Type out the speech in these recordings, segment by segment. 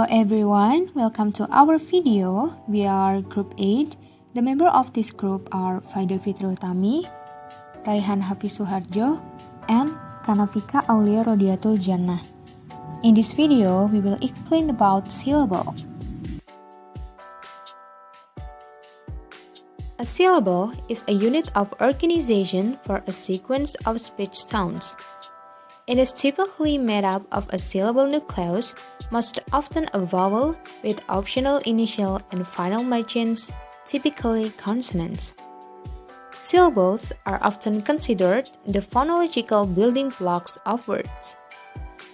everyone, welcome to our video. We are group 8. The members of this group are Faidah, Fitri, Utami, Raihan, Hafizh, Suharjo, and Kanafika, Aulia, Rodiatul, Janah. In this video, we will explain about syllable. A syllable is a unit of organization for a sequence of speech sounds. It is typically made up of a syllable nucleus, most often a vowel, with optional initial and final margins, typically consonants. Syllables are often considered the phonological building blocks of words.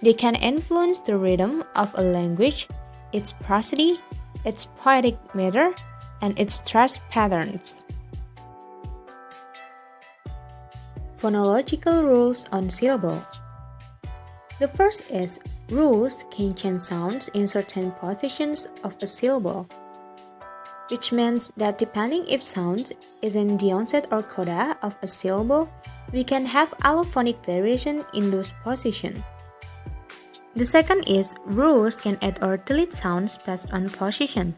They can influence the rhythm of a language, its prosody, its poetic matter, and its stress patterns. Phonological rules on syllable. The first is rules can change sounds in certain positions of a syllable, which means that depending if sound is in the onset or coda of a syllable, we can have allophonic variation in those positions. The second is rules can add or delete sounds based on position.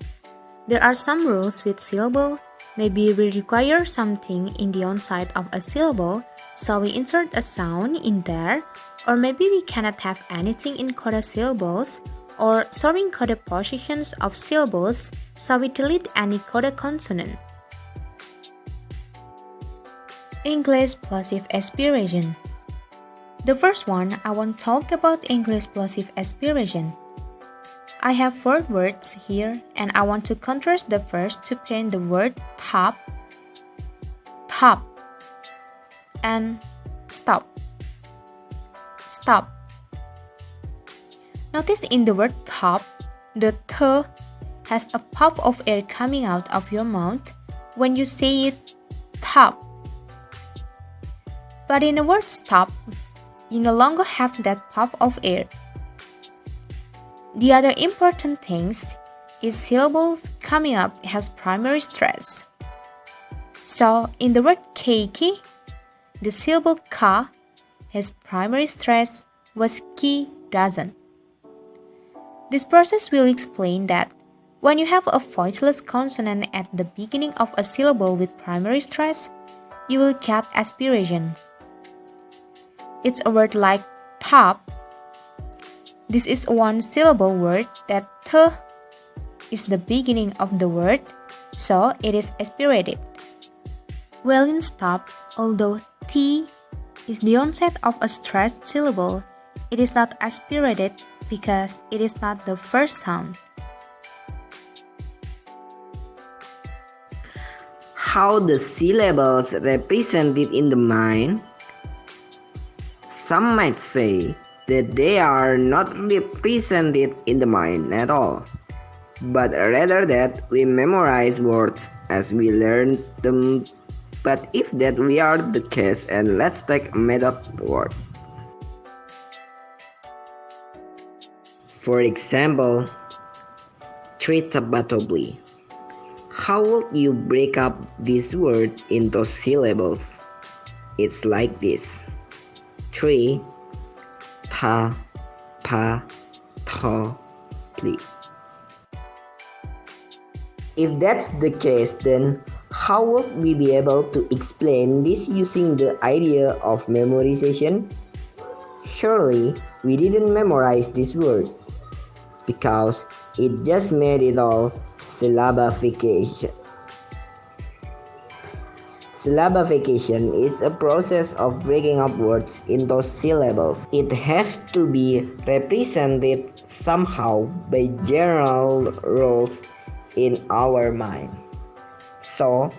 There are some rules with syllable. Maybe we require something in the onset of a syllable, so we insert a sound in there, or maybe we cannot have anything in coda syllables, or showing coda positions of syllables, so we delete any coda consonant. English plosive aspiration. The first one, I want to talk about English plosive aspiration. I have 4 words here, and I want to contrast the first to paint the word top, and stop. Notice in the word top, the th has a puff of air coming out of your mouth when you say it top. But in the word stop, you no longer have that puff of air. The other important things is syllables coming up has primary stress. So in the word keiki, the syllable ka has primary stress, was ki doesn't. This process will explain that when you have a voiceless consonant at the beginning of a syllable with primary stress, you will get aspiration. It's a word like top. This is a one-syllable word that th is the beginning of the word, so it is aspirated. While in stop, although t is the onset of a stressed syllable, it is not aspirated because it is not the first sound. How the syllables represented in the mind? Some might say that they are not represented in the mind at all, but rather that we memorize words as we learn them. But if that we are the case, and let's take a method word. For example, treatably. How would you break up this word into syllables? It's like this: tree, ta, pa, to, pli. If that's the case, then how would we be able to explain this using the idea of memorization? Surely, we didn't memorize this word, because it just made it all syllabification. Syllabification is a process of breaking up words into syllables. It has to be represented somehow by general rules in our mind. So,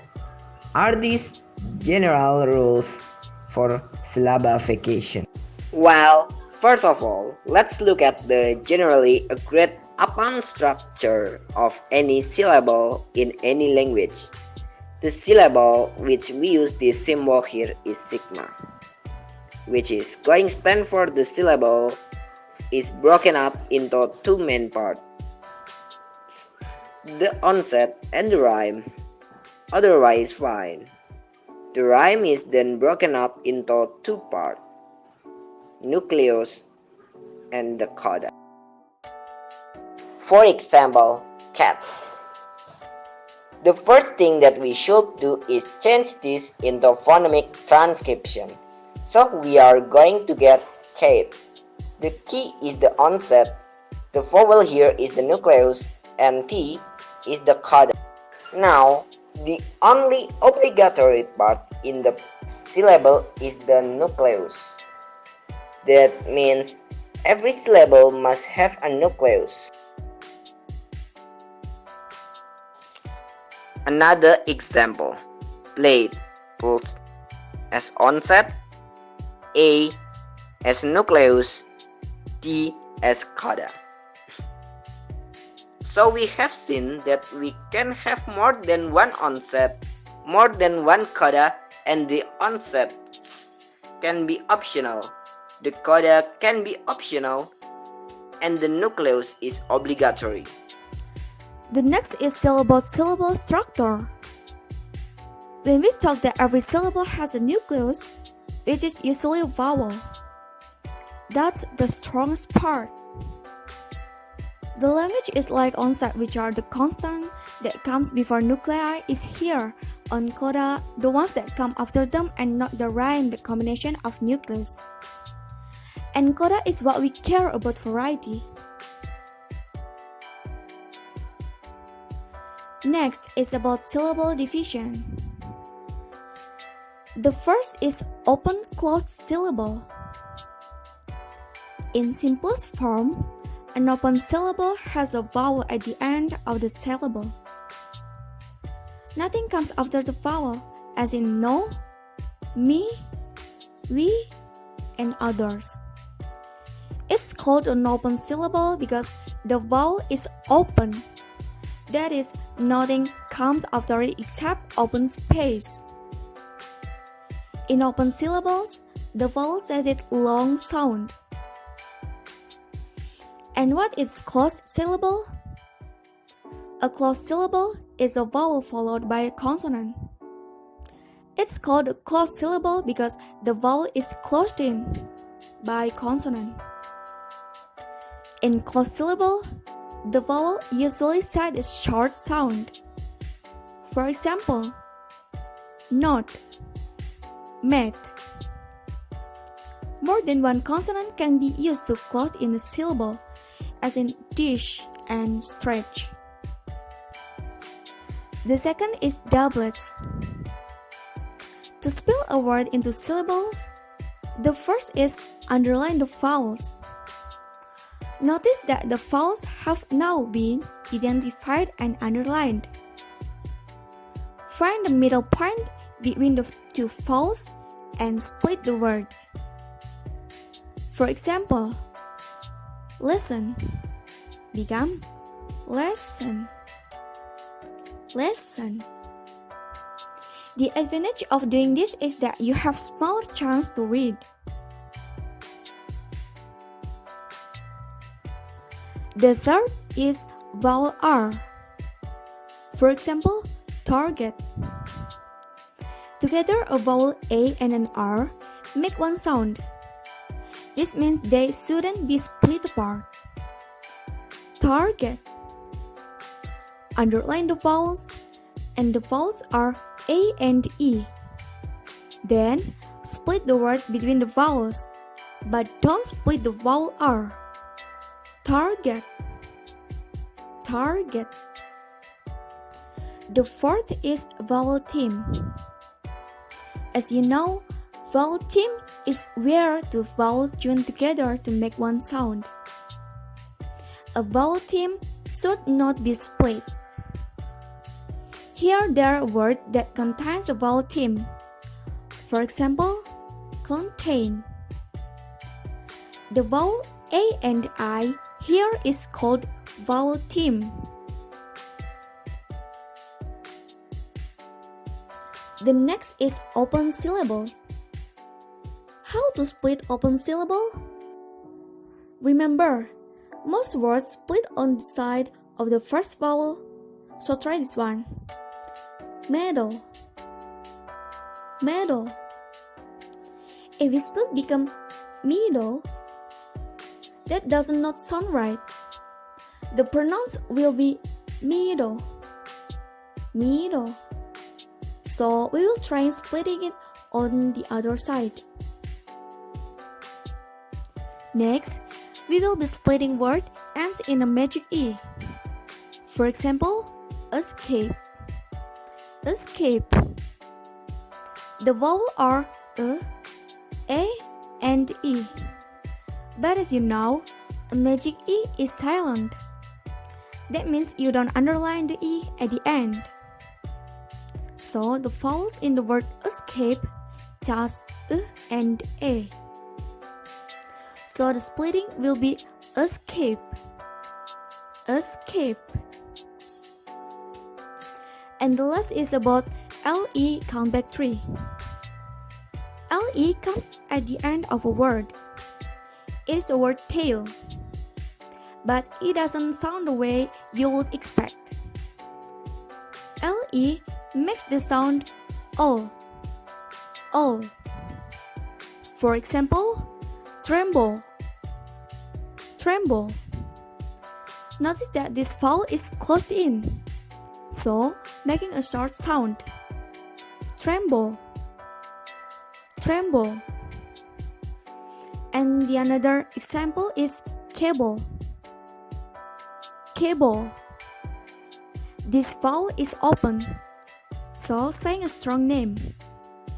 are these general rules for syllabification? Well, first of all, let's look at the generally agreed upon structure of any syllable in any language. The syllable which we use this symbol here is sigma, which is going to stand for the syllable is broken up into 2 main parts: the onset and the rhyme. Otherwise fine. The rhyme is then broken up into 2 parts: nucleus and the coda. For example, cat. The first thing that we should do is change this into phonemic transcription. So we are going to get cat. The key is the onset, the vowel here is the nucleus, and T is the coda. Now, the only obligatory part in the syllable is the nucleus. That means every syllable must have a nucleus. Another example, plate, both as onset, A as nucleus, T as coda. So we have seen that we can have more than one onset, more than one coda, and the onset can be optional, the coda can be optional, and the nucleus is obligatory. The next is still about syllable structure. When we talk that every syllable has a nucleus, which is usually a vowel, that's the strongest part. The language is like onset, which are the constant that comes before nuclei, is here. On coda, the ones that come after them and not the rhyme, the combination of nucleus. And coda is what we care about variety. Next is about syllable division. The first is open-closed syllable. In simplest form, an open syllable has a vowel at the end of the syllable. Nothing comes after the vowel, as in no, me, we, and others. It's called an open syllable because the vowel is open. That is, nothing comes after it except open space. In open syllables, the vowels added long sound. And what is closed syllable? A closed syllable is a vowel followed by a consonant. It's called a closed syllable because the vowel is closed in by consonant. In closed syllable, the vowel usually said is short sound. For example, not, met. More than one consonant can be used to close in a syllable, as in dish and stretch. The second is doublets. To spell a word into syllables, the first is underline the vowels. Notice that the vowels have now been identified and underlined. Find the middle point between the two vowels and split the word. For example, listen become lesson. Lesson. The advantage of doing this is that you have smaller chance to read. The third is vowel R. For example, target. Together, a vowel A and an R make one sound. This means they shouldn't be split apart. Target. Underline the vowels, and the vowels are A and E. Then, split the word between the vowels, but don't split the vowel R. Target. Target. The fourth is vowel theme. As you know, vowel theme is where two vowels join together to make one sound. A vowel theme should not be split. Here there are words that contains a vowel theme. For example, contain. The vowel A and I here is called vowel theme. The next is open syllable. How to split open syllable? Remember, most words split on the side of the first vowel, so try this one. Medal. Medal. If we split become middle, that does not sound right. The pronouns will be middle, middle. So we will try splitting it on the other side. Next, we will be splitting word ends in a magic E. For example, escape, escape. The vowel are a, and E. But as you know, a magic E is silent. That means you don't underline the E at the end. So the vowels in the word escape just and A. So the splitting will be escape, escape. And the last is about LE count back 3. LE comes at the end of a word. It is the word tail, but it doesn't sound the way you would expect. LE makes the sound all. For example, tremble, tremble. Notice that this vowel is closed in, so making a short sound. Tremble, tremble. And the another example is cable, cable. This vowel is open, so saying a strong name.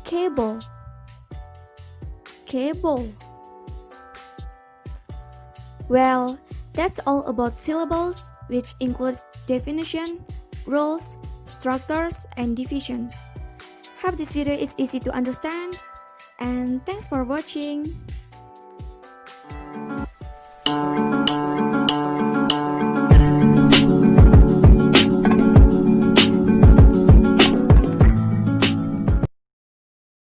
Cable, cable. Well, that's all about syllables, which includes definition, rules, structures, and divisions. Hope this video is easy to understand, and thanks for watching.